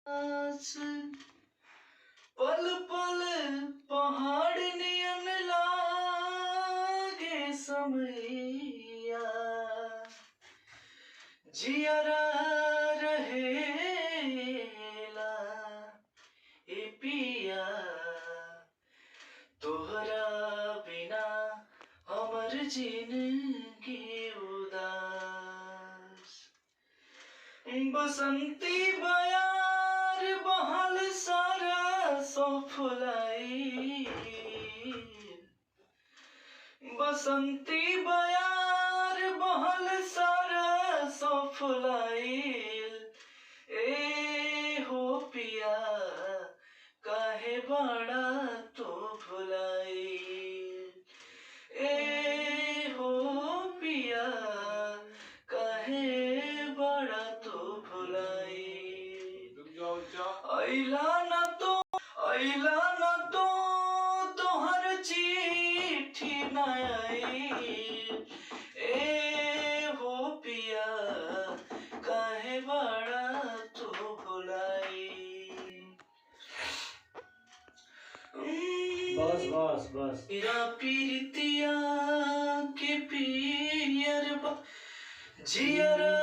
आस पल पल पहाड़ नियन लागे समैया जियरा रहेला ए पिया तोहरा बिना हमर जिंदगी उदास बसंती बयार बहल सारा सो फुलाई बसंती बयार बहल सारा सो फुलाइल ए हो पिया काहे बड़ा तो भुलाइल ए हो पिया काहे बड़ा तो भुलाइल अइला ना तो तोहर चिट्ठी न आइल ए हो पिया काहे बड़ा तू भुलाइल बस मेरा पीरितिया के पियर जियरा